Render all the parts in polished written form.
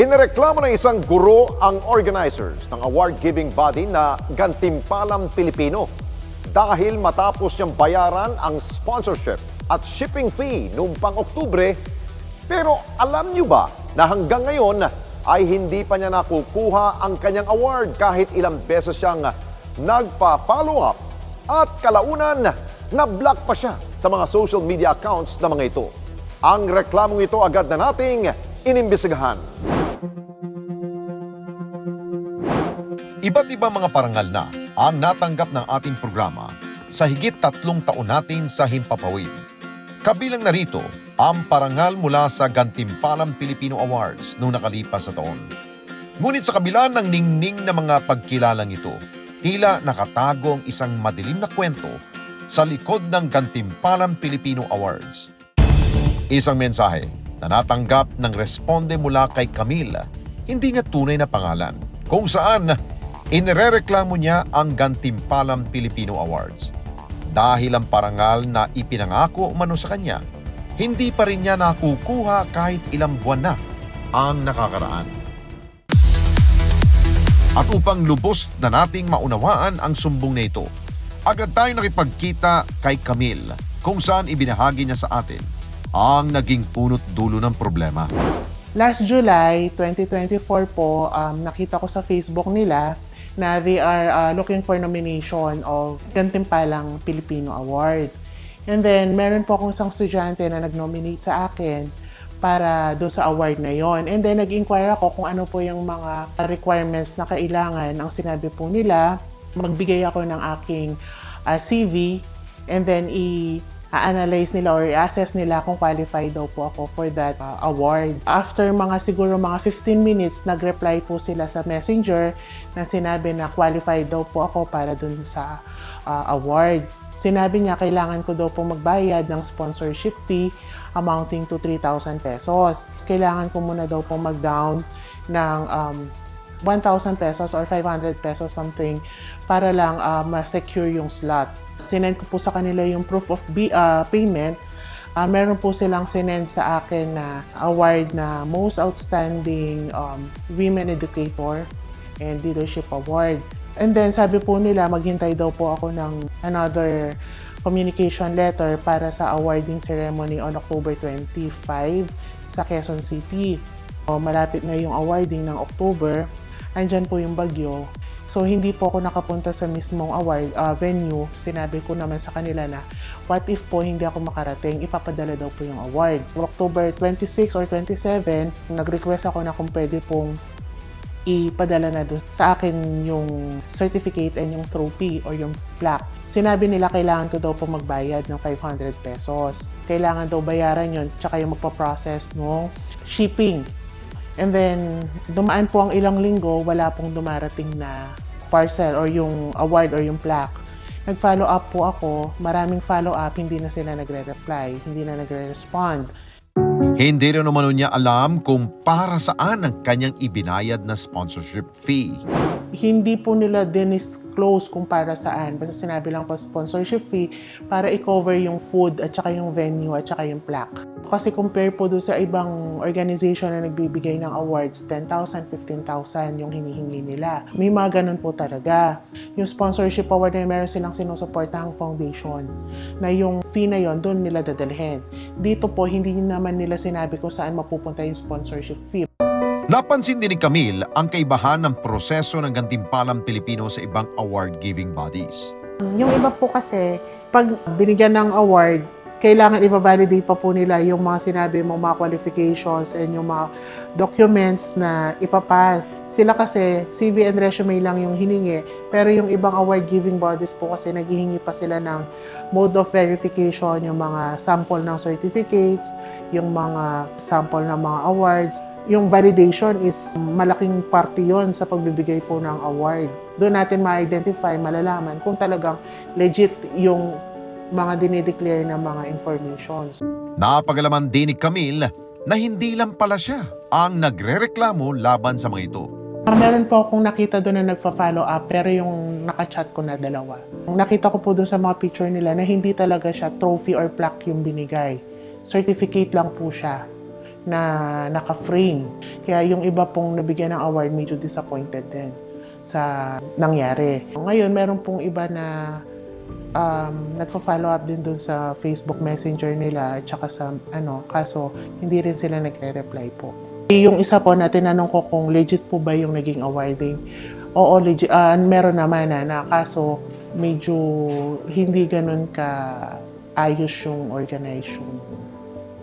Inireklamo ng isang guro ang organizers ng award-giving body na Gantimpalang Pilipino dahil matapos niyang bayaran ang sponsorship at shipping fee noong pang-Oktubre. Pero alam niyo ba na hanggang ngayon ay hindi pa niya nakukuha ang kanyang award kahit ilang beses siyang nagpa-follow up at kalaunan na-block pa siya sa mga social media accounts na mga ito. Ang reklamong ito agad na nating inimbestigahan. Iba't ibang mga parangal na ang natanggap ng ating programa sa higit 3 taon natin sa Himpapawid. Kabilang narito ang parangal mula sa Gantimpalang Pilipino Awards noong nakalipas na taon. Ngunit sa kabila ng ningning na mga pagkilalang ito, tila nakatago ang isang madilim na kwento sa likod ng Gantimpalang Pilipino Awards. Isang mensahe na natanggap ng responde mula kay Camille, hindi niya tunay na pangalan, kung saan inirereklamo niya ang Gantimpalang Pilipino Awards. Dahil ang parangal na ipinangako umano sa kanya, hindi pa rin niya nakukuha kahit ilang buwan na ang nakakaraan. At upang lubos na nating maunawaan ang sumbong na ito, agad tayo nakipagkita kay Camille kung saan ibinahagi niya sa atin ang naging punot dulo ng problema. Last July 2024 po, nakita ko sa Facebook nila na they are looking for nomination of Gantimpalang Filipino Award. And then, meron po akong isang estudyante na nag-nominate sa akin para doon sa award na yon. And then, nag-inquire ako kung ano po yung mga requirements na kailangan. Ang sinabi po nila, magbigay ako ng aking CV and then i-analyze nila or i-assess nila kung qualified daw po ako for that award. After siguro mga 15 minutes, nag-reply po sila sa messenger na sinabi na qualified daw po ako para dun sa award. Sinabi niya kailangan ko daw po magbayad ng sponsorship fee amounting to 3,000 pesos. Kailangan ko muna daw po mag-down ng 1,000 pesos or 500 pesos something para lang ma-secure yung slot. Sinend ko po sa kanila yung proof of payment. Meron po silang sinend sa akin na award na Most Outstanding Women Educator and Leadership Award. And then sabi po nila maghintay daw po ako ng another communication letter para sa awarding ceremony on October 25 sa Quezon City. Malapit na yung awarding ng October. Andyan po yung bagyo. So, hindi po ako nakapunta sa mismong award venue. Sinabi ko naman sa kanila na, what if po hindi ako makarating, ipapadala daw po yung award. October 26 or 27, nag-request ako na kung pwede pong ipadala na doon sa akin yung certificate and yung trophy or yung plaque. Sinabi nila kailangan ko daw po magbayad ng 500 pesos. Kailangan daw bayaran yon tsaka yung magpa-process ng shipping. And then, dumaan po ang ilang linggo, wala pong dumarating na parcel or yung award or yung plaque. Nag-follow up po ako, maraming follow up, hindi na sila nagre-reply, hindi na nagre-respond. Hindi rin naman niya alam kung para saan ang kanyang ibinayad na sponsorship fee. Hindi po nila disclose kung para saan. Basta sinabi lang po sponsorship fee para i-cover yung food at saka yung venue at saka yung plaque. Kasi compare po doon sa ibang organization na nagbibigay ng awards, 10,000, 15,000 yung hinihingi nila. May mga ganun po talaga. Yung sponsorship award na meron silang sinusuportahang foundation na yung fee na yon doon nila dadalhin. Dito po, hindi naman nila sinabi kung saan mapupunta yung sponsorship fee. Napansin din ni Camille ang kaibahan ng proseso ng Gantimpalang Pilipino sa ibang award-giving bodies. Yung iba po kasi, pag binigyan ng award, kailangan i-validate pa po nila yung mga sinabi mong mga qualifications and yung mga documents na ipapass. Sila kasi, CV and resume lang yung hiningi, pero yung ibang award-giving bodies po kasi naghihingi pa sila ng mode of verification, yung mga sample ng certificates, yung mga sample ng mga awards. Yung validation is malaking parte yon sa pagbibigay po ng award. Doon natin ma-identify, malalaman kung talagang legit yung mga dinideclare na mga informations. Napagalaman din ni Camille na hindi lang pala siya ang nagrereklamo laban sa mga ito. Meron po akong nakita doon na nagpa-follow up pero yung nakachat ko na dalawa. Nakita ko po doon sa mga picture nila na hindi talaga siya trophy or plaque yung binigay. Certificate lang po siya. na naka-frame. Kaya yung iba pong nabigyan ng award medyo disappointed din sa nangyari. Ngayon, meron pong iba na nagpa-follow up din dun sa Facebook Messenger nila at saka sa kaso hindi rin sila nagre-reply po. Yung isa po na tinanong ko kung legit po ba yung naging awarding. Oo, legit. Meron naman na kaso medyo hindi ganun ka ayos yung organize yung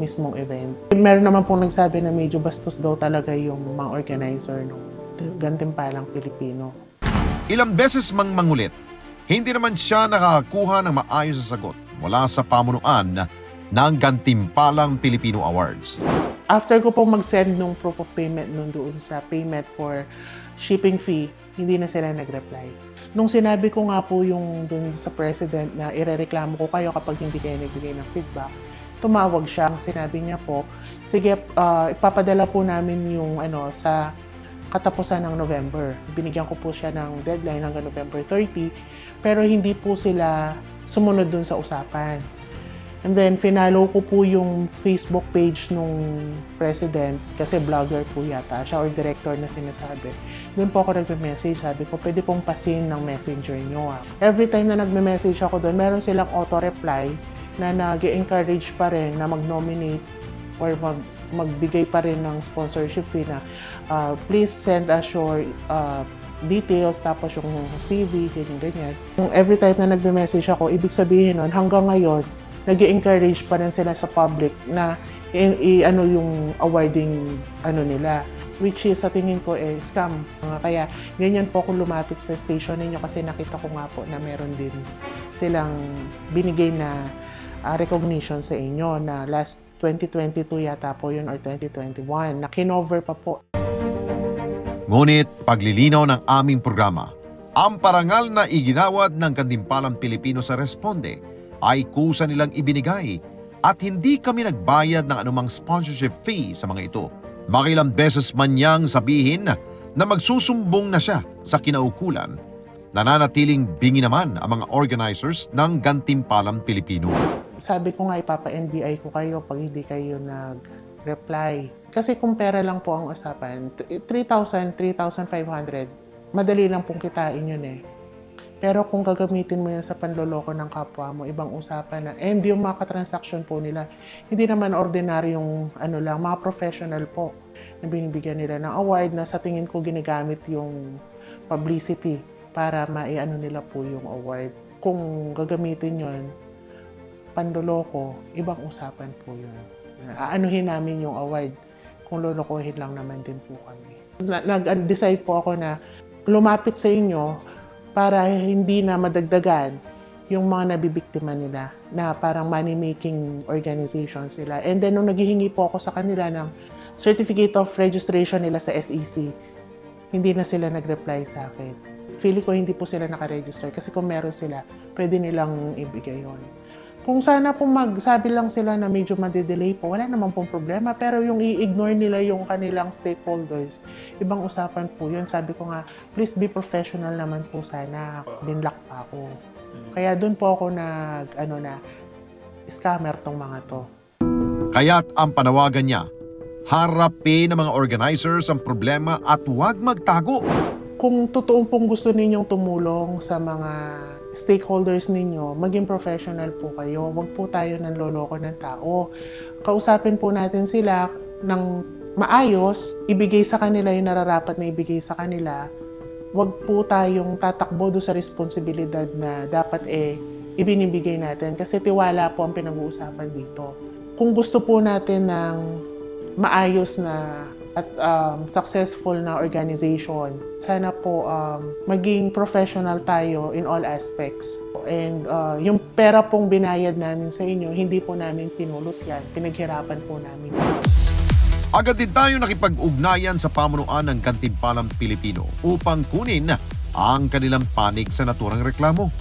mismong event. Meron naman pong nagsabi na medyo bastos daw talaga yung mga organizer ng Gantimpalang Pilipino. Ilang beses mang mangulit, hindi naman siya nakakakuha ng maayos na sagot mula sa pamunuan ng Gantimpalang Pilipino Awards. After ko pong mag-send nung proof of payment nung doon sa payment for shipping fee, hindi na sila nag-reply. Nung sinabi ko nga po yung doon sa president na irereklamo ko kayo kapag hindi kayo nagbigay ng feedback, tumawag siya. Ang sinabi niya po, sige, ipapadala po namin yung sa katapusan ng November. Binigyan ko po siya ng deadline hanggang November 30, pero hindi po sila sumunod dun sa usapan. And then, finalo ko po yung Facebook page nung president kasi vlogger po yata siya or director na sinasabi. Doon po ako nagme-message, sabi ko, pwede pong pasin ng messenger nyo. Every time na nagme-message ako doon, meron silang auto-reply na nag-encourage pa rin na mag-nominate or magbigay pa rin ng sponsorship fee na please send us your details, tapos yung CV, ganyan. Every time na nagme-message ako, ibig sabihin nun, hanggang ngayon, nag-encourage pa rin sila sa public na yung awarding nila. Which is, sa tingin ko, scam. Kaya, ganyan po ako lumapit sa station ninyo kasi nakita ko nga po na meron din silang binigay na recognition sa inyo na last 2022 yata po yun or 2021 na kinover pa po. Ngunit paglilinaw ng aming programa, ang parangal na iginawad ng Gantimpalang Pilipino sa Responde ay kusa nilang ibinigay at hindi kami nagbayad ng anumang sponsorship fee sa mga ito. Makilang beses man niyang sabihin na magsusumbong na siya sa kinaukulan, nananatiling bingi naman ang mga organizers ng Gantimpalang Pilipino. Sabi ko nga ipapa-NBI ko kayo pag hindi kayo nag-reply. Kasi kung pera lang po ang usapan, 3,000, 3,500, madali lang pong kitain yun eh. Pero kung gagamitin mo yan sa panloloko ng kapwa mo, ibang usapan na. And yung mga transaction po nila, hindi naman ordinaryong lang, mga professional po na binibigyan nila ng award na sa tingin ko ginagamit yung publicity para maiano nila po yung award. Kung gagamitin yon panloloko, ibang usapan po yun. Aanuhin namin yung award kung lolokohin lang naman din po kami. Nag-decide po ako na lumapit sa inyo para hindi na madagdagan yung mga nabibiktima nila na parang money-making organization sila. And then, nung naghihingi po ako sa kanila ng certificate of registration nila sa SEC, hindi na sila nag-reply sa akin. Feeling ko hindi po sila nakaregister kasi kung meron sila, pwede nilang ibigay yun. Kung sana po magsabi lang sila na medyo madidelay po, wala naman pong problema. Pero yung i-ignore nila yung kanilang stakeholders, ibang usapan po yun. Sabi ko nga, please be professional naman po sana. Binlock pa ako. Kaya doon po ako scammer tong mga to. Kaya't ang panawagan niya, harapin ng mga organizers ang problema at huwag magtago. Kung totoo pong gusto ninyong tumulong sa mga stakeholders ninyo, maging professional po kayo. Huwag po tayo nanloloko ng tao. Kausapin po natin sila ng maayos, ibigay sa kanila yung nararapat na ibigay sa kanila. Huwag po tayong tatakbo do sa responsibilidad na dapat ibinibigay natin kasi tiwala po ang pinag-uusapan dito. Kung gusto po natin ng maayos na at successful na organization, sana po maging professional tayo in all aspects. And yung pera pong binayad namin sa inyo, hindi po namin pinulot yan. Pinaghirapan po namin. Agad din tayo nakipag-ugnayan sa pamunuan ng Gantimpalang Pilipino upang kunin ang kanilang panig sa naturang reklamo.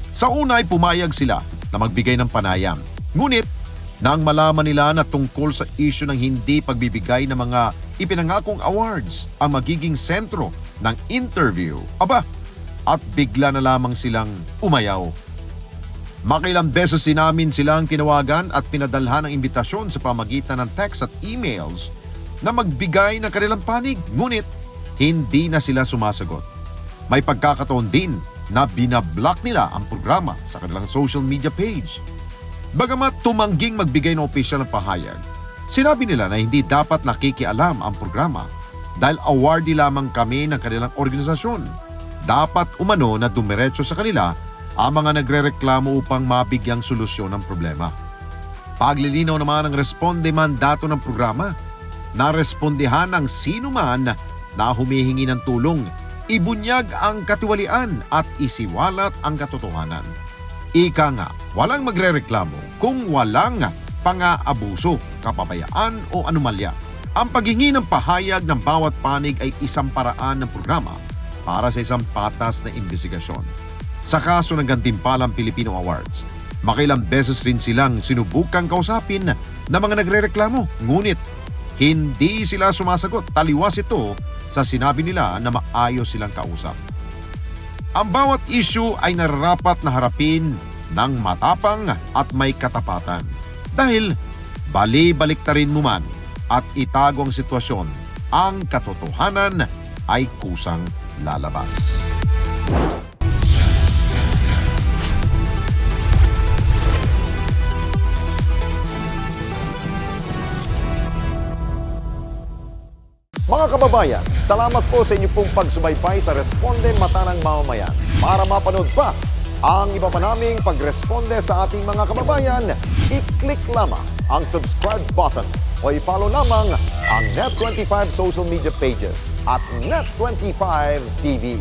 Sa una ay pumayag sila na magbigay ng panayam. Ngunit, nang malaman nila na tungkol sa issue ng hindi pagbibigay ng mga ipinangakong awards ang magiging sentro ng interview, at bigla na lamang silang umayaw. Makilang beses din namin silang tinawagan at pinadalhan ng imbitasyon sa pamagitan ng text at emails na magbigay ng kanilang panig, ngunit hindi na sila sumasagot. May pagkakataon din na binablock nila ang programa sa kanilang social media page. Bagamat tumangging magbigay ng opisyal ng pahayag, sinabi nila na hindi dapat nakikialam ang programa dahil awardee lamang kami ng kanilang organisasyon. Dapat umano na dumiretso sa kanila ang mga nagrereklamo upang mabigyang solusyon ng problema. Paglilinaw naman ng responde mandato ng programa na respondehan ng sino man na humihingi ng tulong, ibunyag ang katiwalian at isiwalat ang katotohanan. Ika nga, walang magrereklamo kung walang pang-aabuso, kapabayaan o anomalya. Ang paghingi ng pahayag ng bawat panig ay isang paraan ng programa para sa isang patas na investigasyon. Sa kaso ng Gantimpalang Pilipino Awards, makilang beses rin silang sinubukang kausapin ng mga nagrereklamo, ngunit hindi sila sumasagot. Taliwas ito sa sinabi nila na maayos silang kausap. Ang bawat issue ay nararapat na harapin ng matapang at may katapatan. Dahil bali-baliktarin mo man at itago ang sitwasyon, ang katotohanan ay kusang lalabas. Mga kababayan, salamat po sa inyo pong pagsubaybay sa Responde Mata ng Mamamayan. Para mapanood pa ang iba pa naming pagresponde sa ating mga kababayan, i-click lamang ang subscribe button o i-follow lamang ang Net25 social media pages at Net25 TV.